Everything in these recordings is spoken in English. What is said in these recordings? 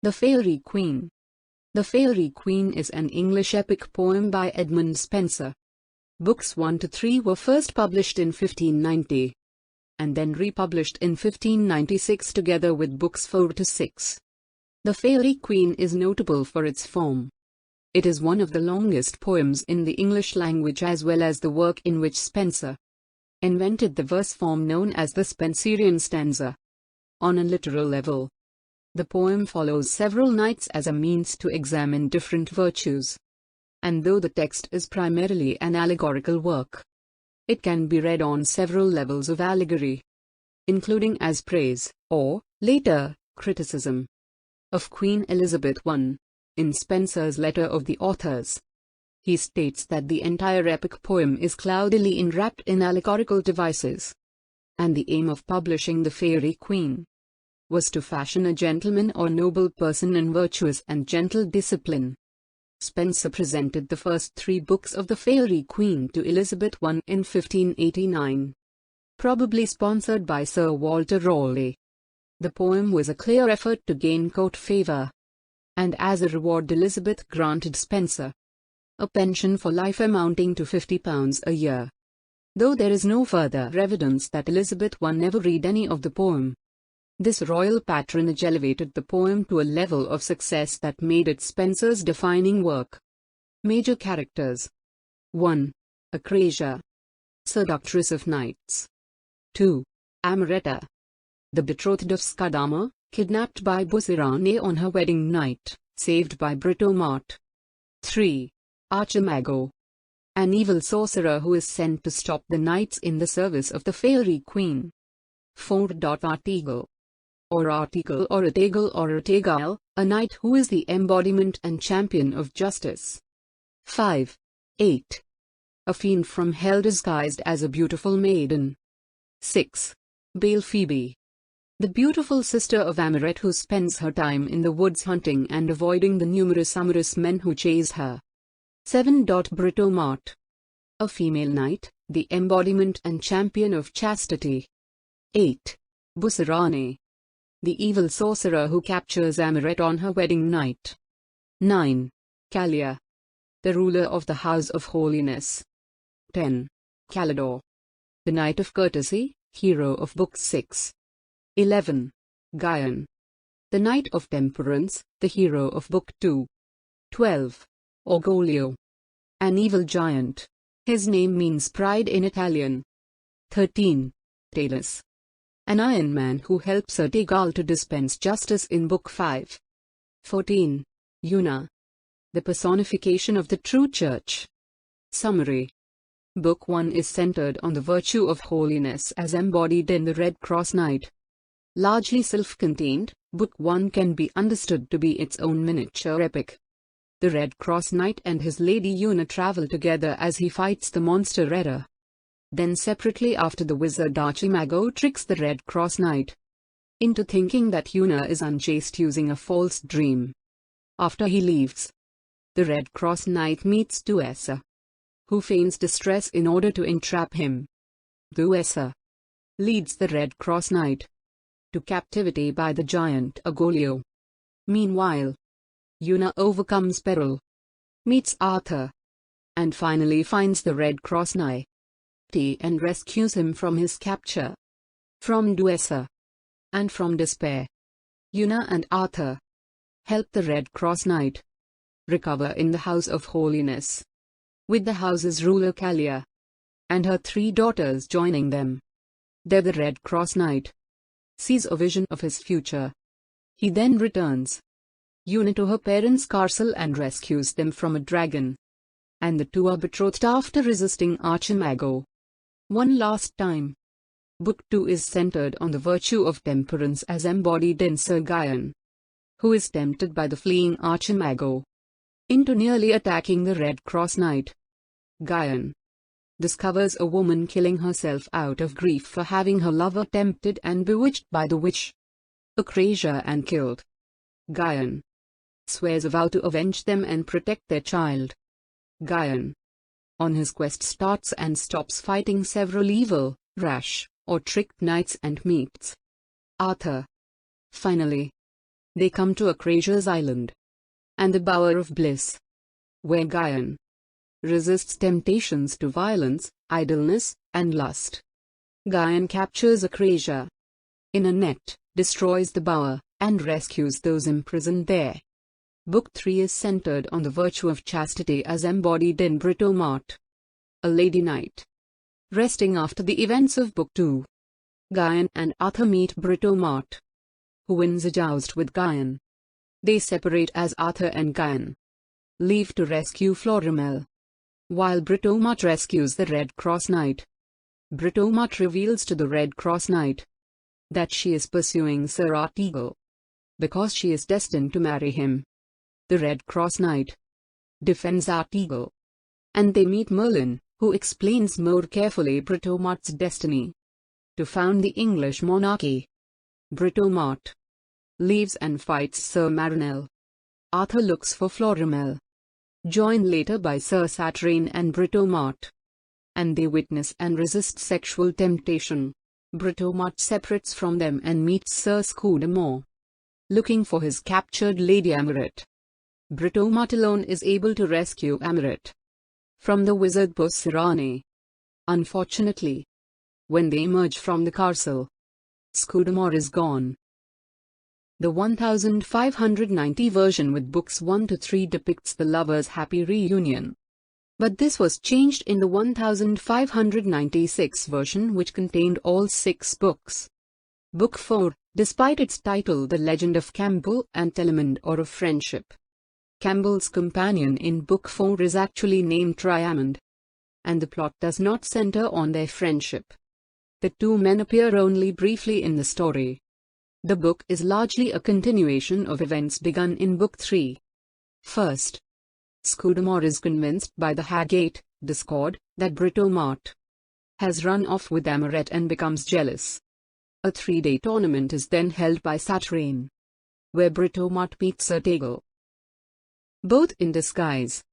The Faerie Queene. The Faerie Queene is an English epic poem by Edmund Spenser. Books 1 to 3 were first published in 1590, and then republished in 1596 together with books 4 to 6. The Faerie Queene is notable for its form. It is one of the longest poems in the English language, as well as the work in which Spenser invented the verse form known as the Spenserian stanza. On a literal level, the poem follows several knights as a means to examine different virtues. And though the text is primarily an allegorical work, it can be read on several levels of allegory, including as praise, or, later, criticism of Queen Elizabeth I. In Spenser's Letter of the Authors, he states that the entire epic poem is cloudily enwrapped in allegorical devices, and the aim of publishing the Faerie Queene was to fashion a gentleman or noble person in virtuous and gentle discipline. Spenser presented the first 3 books of the Faerie Queene to Elizabeth I in 1589, probably sponsored by Sir Walter Raleigh. The poem was a clear effort to gain court favour, and as a reward Elizabeth granted Spenser a pension for life amounting to £50 a year. Though there is no further evidence that Elizabeth I never read any of the poem, this royal patronage elevated the poem to a level of success that made it Spenser's defining work. Major characters: 1. Acrasia, seductress of knights. 2. Amoretta, the betrothed of Scudamore, kidnapped by Buserane on her wedding night, saved by Britomart. 3. Archimago, an evil sorcerer who is sent to stop the knights in the service of the Faerie Queene. 4. Artigal, or Article or Atagal or Atagal, a knight who is the embodiment and champion of justice. 5. 8. A fiend from hell disguised as a beautiful maiden. 6. Bale Phoebe, the beautiful sister of Amoret who spends her time in the woods hunting and avoiding the numerous amorous men who chase her. 7. Britomart, a female knight, the embodiment and champion of chastity. 8. Buserane, the evil sorcerer who captures Amoret on her wedding night. 9. Callia, the ruler of the house of Holiness. 10. Calidore, the knight of courtesy, hero of Book 6. 11. Guyon, the knight of Temperance, the hero of Book 2. 12. Orgoglio, an evil giant. His name means pride in Italian. 13. Talus, an iron man who helps Atagal to dispense justice in Book 5. 14. Una, the personification of the true church. Summary: Book 1 is centered on the virtue of holiness as embodied in the Red Cross Knight. Largely self-contained, Book 1 can be understood to be its own miniature epic. The Red Cross Knight and his lady Una travel together as he fights the monster Error. Then separately after the wizard Archimago tricks the Red Cross Knight into thinking that Una is unchaste using a false dream. After he leaves, the Red Cross Knight meets Duessa, who feigns distress in order to entrap him. Duessa leads the Red Cross Knight to captivity by the giant Orgoglio. Meanwhile, Una overcomes peril, meets Arthur, and finally finds the Red Cross Knight and rescues him from his capture. From Duessa and from despair, Una and Arthur help the Red Cross Knight recover in the House of Holiness, with the house's ruler Callia and her 3 daughters joining them. There the Red Cross Knight sees a vision of his future. He then returns Una to her parents' castle and rescues them from a dragon, and the 2 are betrothed after resisting Archimago one last time. Book 2 is centered on the virtue of temperance as embodied in Sir Guyon, who is tempted by the fleeing Archimago into nearly attacking the Red Cross Knight. Guyon discovers a woman killing herself out of grief for having her lover tempted and bewitched by the witch Acrasia and killed. Guyon swears a vow to avenge them and protect their child. Guyon, on his quest, starts and stops fighting several evil, rash, or tricked knights and meets Arthur. Finally, They come to Acrasia's island and the Bower of Bliss, where Guyon resists temptations to violence, idleness, and lust. Guyon captures Acrasia in a net, destroys the bower, and rescues those imprisoned there. Book 3 is centered on the virtue of chastity as embodied in Britomart, a lady knight. Resting after the events of Book 2, Guyon and Arthur meet Britomart, who wins a joust with Guyon. They separate as Arthur and Guyon leave to rescue Florimel, while Britomart rescues the Red Cross Knight. Britomart reveals to the Red Cross Knight that she is pursuing Sir Artegal because she is destined to marry him. The Red Cross Knight defends Artegal, and they meet Merlin, who explains more carefully Britomart's destiny to found the English monarchy. Britomart leaves and fights Sir Marinell. Arthur looks for Florimel, joined later by Sir Saturne and Britomart, and they witness and resist sexual temptation. Britomart separates from them and meets Sir Scudamore, looking for his captured Lady Amoret. Britomart alone is able to rescue Amoret from the wizard Pusirane. Unfortunately, when they emerge from the castle, Scudamore is gone. The 1590 version with books 1 to 3 depicts the lovers' happy reunion. But this was changed in the 1596 version, which contained all 6 books. Book 4, despite its title The Legend of Campbell and Telemund or of Friendship, Campbell's companion in Book 4 is actually named Triamond, and the plot does not center on their friendship. The two men appear only briefly in the story. The book is largely a continuation of events begun in Book 3. First, Scudamore is convinced by the Hagate, Discord, that Britomart has run off with Amoret and becomes jealous. A 3-day tournament is then held by Saturne, where Britomart meets Artegal, both in disguise.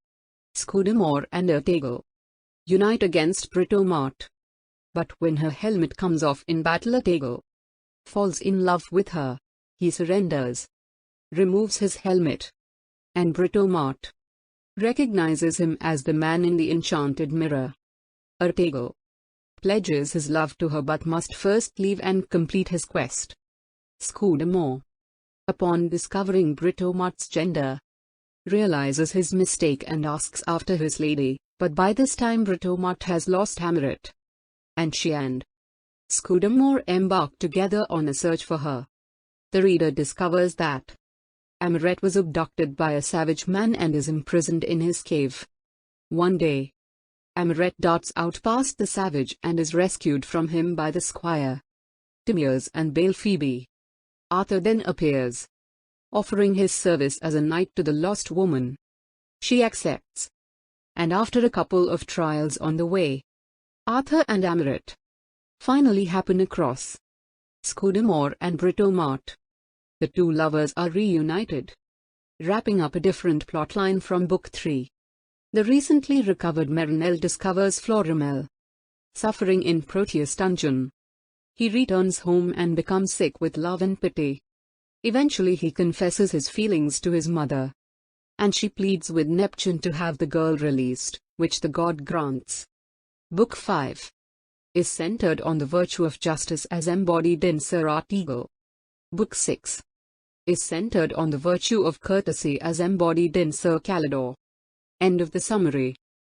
Scudamore and Artegal unite against Britomart, but when her helmet comes off in battle, Artegal falls in love with her. He surrenders, removes his helmet, and Britomart recognizes him as the man in the enchanted mirror. Artegal pledges his love to her but must first leave and complete his quest. Scudamore, upon discovering Britomart's gender, realizes his mistake and asks after his lady, but by this time Britomart has lost Amoret, and she and Scudamore embark together on a search for her. The reader discovers that Amoret was abducted by a savage man and is imprisoned in his cave. One day, Amoret darts out past the savage and is rescued from him by the squire, Timaeus and Bailphoebe. Arthur then appears, offering his service as a knight to the lost woman. She accepts, and after a couple of trials on the way, Arthur and Amoret finally happen across Scudamore and Britomart. The two lovers are reunited, wrapping up a different plotline from Book 3. The recently recovered Marinell discovers Florimel suffering in Proteus' dungeon. He returns home and becomes sick with love and pity. Eventually he confesses his feelings to his mother, and she pleads with Neptune to have the girl released, which the god grants. Book 5 is centered on the virtue of justice as embodied in Sir Artegal. Book 6 is centered on the virtue of courtesy as embodied in Sir Calidore. End of the summary.